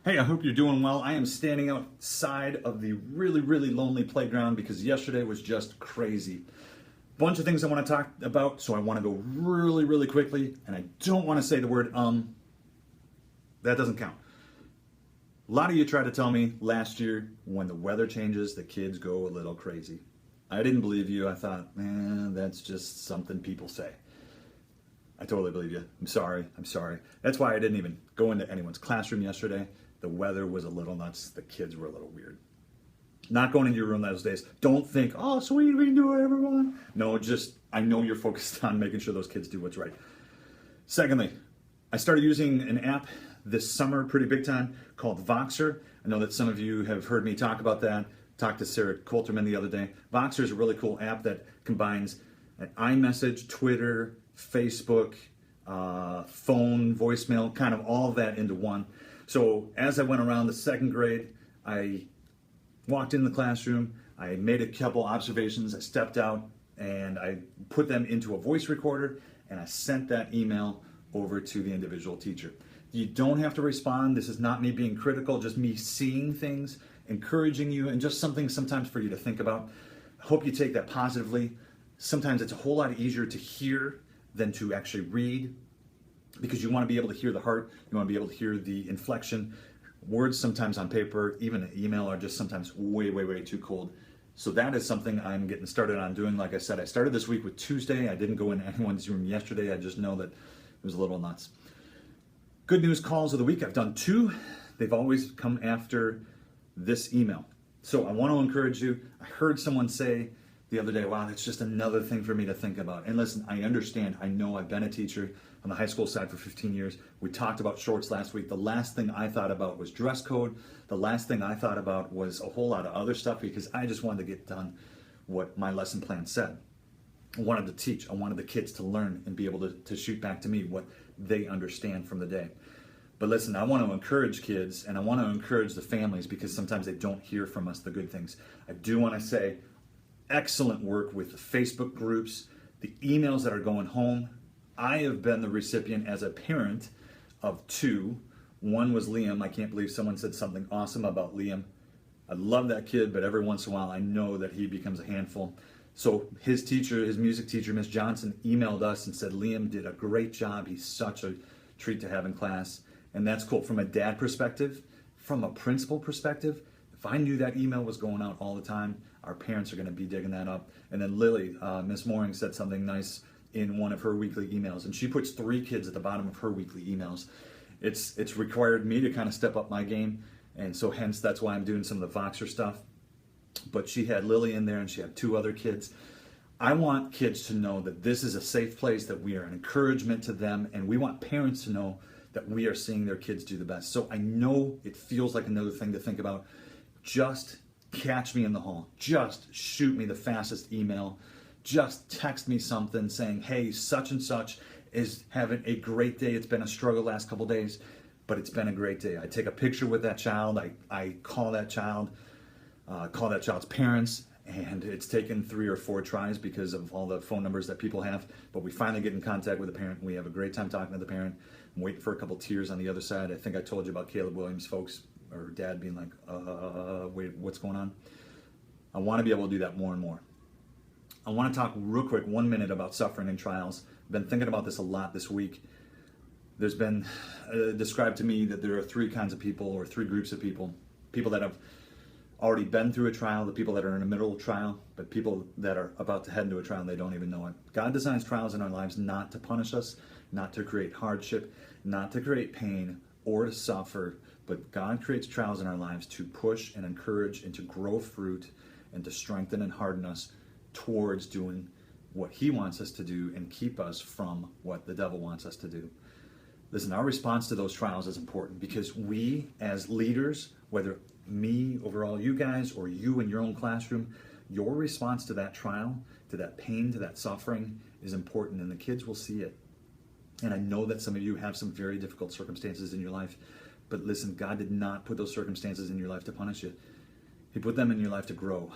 Hey, I hope you're doing well. I am standing outside of the really lonely playground because yesterday was just crazy. Bunch of things I want to talk about, so I want to go really quickly, and I don't want to say the word That doesn't count. A lot of you tried to tell me last year when the weather changes, the kids go a little crazy. I didn't believe you. I thought, man, that's just something people say. I totally believe you. I'm sorry. That's why I didn't even go into anyone's classroom yesterday. The weather was a little nuts. The kids were a little weird. Not going into your room those days. Don't think, oh, sweet, we can do it, everyone. No, I know you're focused on making sure those kids do what's right. Secondly, I started using an app this summer pretty big time called Voxer. I know that some of you have heard me talk about that. Talked to Sarah Coulterman the other day. Voxer is a really cool app that combines an iMessage, Twitter, Facebook, phone, voicemail, kind of all of that into one. So as I went around the second grade, I walked in the classroom, I made a couple observations, I stepped out, and I put them into a voice recorder, and I sent that email over to the individual teacher. You don't have to respond. This is not me being critical, just me seeing things, encouraging you, and just something sometimes for you to think about. I hope you take that positively. Sometimes it's a whole lot easier to hear than to actually read, because you want to be able to hear the heart, you want to be able to hear the inflection. Words sometimes on paper, even an email, are just sometimes way too cold. So that is something I'm getting started on doing. Like I said, I started this week with Tuesday. I didn't go in anyone's room yesterday. I just know that it was a little nuts. Good news calls of the week. I've done 2. They've always come after this email. So I want to encourage you. I heard someone say the other day, wow, that's just another thing for me to think about. And listen, I understand. I know I've been a teacher on the high school side for 15 years. We talked about shorts last week. The last thing I thought about was dress code. The last thing I thought about was a whole lot of other stuff, because I just wanted to get done what my lesson plan said. I wanted to teach. I wanted the kids to learn and be able to shoot back to me what they understand from the day. But listen, I want to encourage kids, and I want to encourage the families, because sometimes they don't hear from us the good things. I do want to say, excellent work with the Facebook groups, the emails that are going home. I have been the recipient as a parent of 2. One was Liam. I can't believe someone said something awesome about Liam. I love that kid, but every once in a while I know that he becomes a handful. So his teacher, his music teacher, Miss Johnson, emailed us and said, Liam did a great job. He's such a treat to have in class. And that's cool. From a dad perspective, from a principal perspective, if I knew that email was going out all the time, our parents are going to be digging that up. And then Lily, Miss Mooring, said something nice in one of her weekly emails, and she puts 3 kids at the bottom of her weekly emails. It's required me to kind of step up my game, and so hence that's why I'm doing some of the Voxer stuff. But she had Lily in there, and she had 2 other kids. I want kids to know that this is a safe place, that we are an encouragement to them, and we want parents to know that we are seeing their kids do the best. So I know it feels like another thing to think about. Just catch me in the hall. Just shoot me the fastest email. Just text me something saying, hey, such and such is having a great day. It's been a struggle last couple days, but it's been a great day. I take a picture with that child. I call that child, call that child's parents, and it's taken 3 or 4 tries because of all the phone numbers that people have. But we finally get in contact with the parent. We have a great time talking to the parent. I'm waiting for a couple tears on the other side. I think I told you about Caleb Williams, folks, or dad being like, wait, what's going on? I want to be able to do that more and more. I want to talk real quick, 1 minute, about suffering and trials. I've been thinking about this a lot this week. There's been described to me that there are 3 kinds of people, or 3 groups of people. People that have already been through a trial, the people that are in the middle of a trial, but people that are about to head into a trial and they don't even know it. God designs trials in our lives not to punish us, not to create hardship, not to create pain or to suffer, but God creates trials in our lives to push and encourage and to grow fruit and to strengthen and harden us towards doing what He wants us to do and keep us from what the devil wants us to do. Listen, our response to those trials is important, because we as leaders, whether me over all you guys or you in your own classroom, your response to that trial, to that pain, to that suffering is important, and the kids will see it. And I know that some of you have some very difficult circumstances in your life, but listen, God did not put those circumstances in your life to punish you. He put them in your life to grow.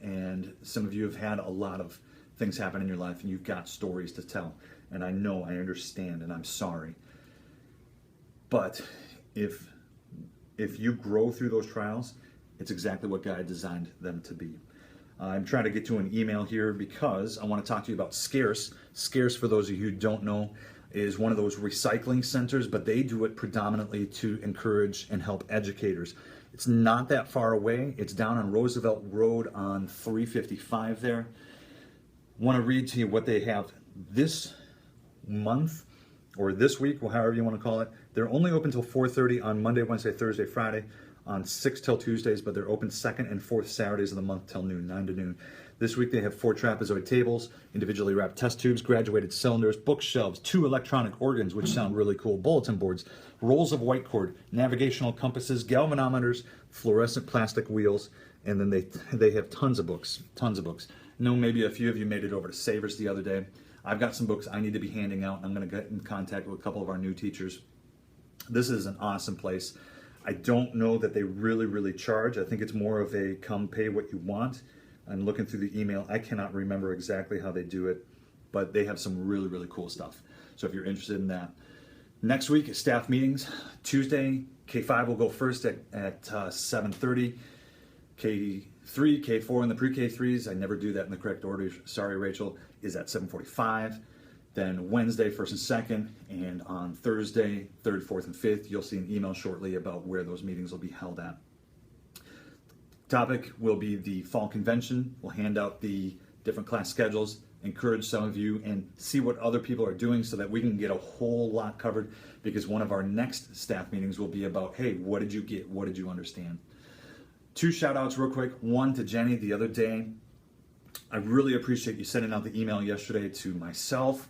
And some of you have had a lot of things happen in your life, and you've got stories to tell. And I know, I understand, and I'm sorry. But if if you grow through those trials, it's exactly what God designed them to be. I'm trying to get to an email here because I want to talk to you about Scarce. Scarce, for those of you who don't know, is one of those recycling centers, but they do it predominantly to encourage and help educators. It's not that far away. It's down on Roosevelt Road on 355 there. Want to read to you what they have this month or this week, or however you want to call it. They're only open till 4:30 on Monday, Wednesday, Thursday, Friday, on 6 till Tuesdays, but they're open second and fourth Saturdays of the month till noon, 9 to noon. This week they have 4 trapezoid tables, individually wrapped test tubes, graduated cylinders, bookshelves, 2 electronic organs, which sound really cool, bulletin boards, rolls of whitecord, navigational compasses, galvanometers, fluorescent plastic wheels, and then they have tons of books, tons of books. I know maybe a few of you made it over to Savers the other day. I've got some books I need to be handing out. I'm going to get in contact with a couple of our new teachers. This is an awesome place. I don't know that they really charge. I think it's more of a come pay what you want. I'm looking through the email. I cannot remember exactly how they do it, but they have some really cool stuff. So if you're interested in that. Next week is staff meetings. Tuesday, K5 will go first at 7:30. K3, K4, and the pre-K3s, I never do that in the correct order, sorry Rachel, is at 7:45. Then Wednesday, 1st and 2nd, and on Thursday, 3rd, 4th, and 5th, you'll see an email shortly about where those meetings will be held at. Topic will be the fall convention. We'll hand out the different class schedules, encourage some of you, and see what other people are doing so that we can get a whole lot covered, because one of our next staff meetings will be about, hey, what did you get? What did you understand? 2 shout outs real quick. One to Jenny the other day. I really appreciate you sending out the email yesterday to myself,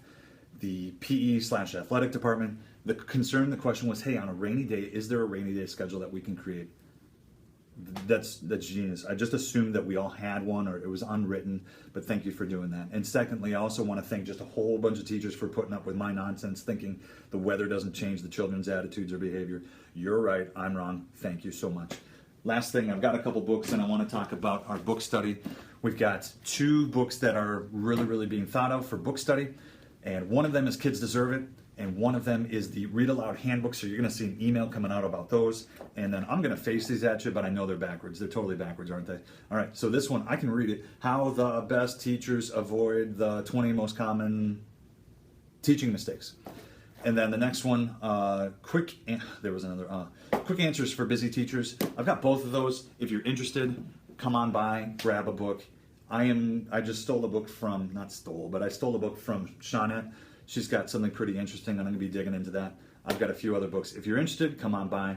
the PE/athletic department. The question was, hey, on a rainy day, is there a rainy day schedule that we can create? That's genius. I just assumed that we all had one or it was unwritten, but thank you for doing that. And secondly, I also want to thank just a whole bunch of teachers for putting up with my nonsense, thinking the weather doesn't change the children's attitudes or behavior. You're right, I'm wrong. Thank you so much. Last thing, I've got a couple books and I want to talk about our book study. We've got 2 books that are really being thought of for book study, and one of them is Kids Deserve It, and one of them is the Read Aloud Handbook, so you're going to see an email coming out about those, and then I'm going to face these at you, but I know they're backwards. They're totally backwards, aren't they? All right, so this one, I can read it. How the Best Teachers Avoid the 20 Most Common Teaching Mistakes. And then the next one, quick answers for busy teachers. I've got both of those. If you're interested, come on by, grab a book. I just stole a book from, I stole a book from Shawnette. She's got something pretty interesting, and I'm going to be digging into that. I've got a few other books. If you're interested, come on by.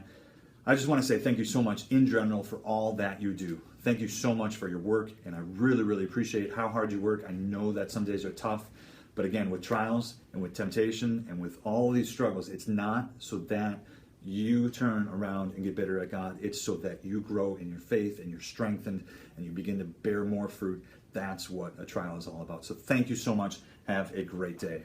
I just want to say thank you so much in general for all that you do. Thank you so much for your work, and I really appreciate how hard you work. I know that some days are tough, but again, with trials and with temptation and with all these struggles, it's not so that you turn around and get better at God. It's so that you grow in your faith and you're strengthened and you begin to bear more fruit. That's what a trial is all about. So thank you so much. Have a great day.